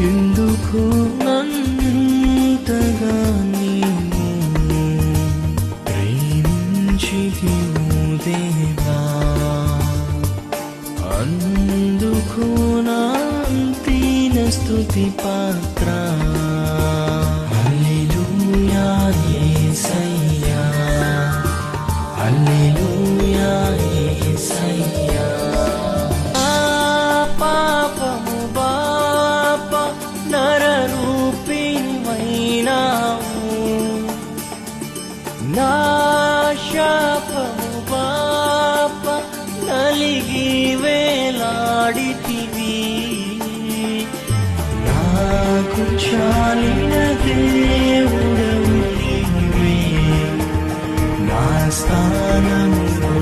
ఎందుకు నన్నంతగా నీవు ప్రేమించితివు దేవా, అందుకు నా అంతిన స్తుతి పాత్ర. హల్లెలూయా యేసయ్యా, హల్లెలూయా యేసయ్యా. పాపము బాప నరరూపిణివైనావు, నా శాపము బాప నలిగి వేలాడితివి. నాకు చాలిన దేవుడవు నీవే, నా స్థానములో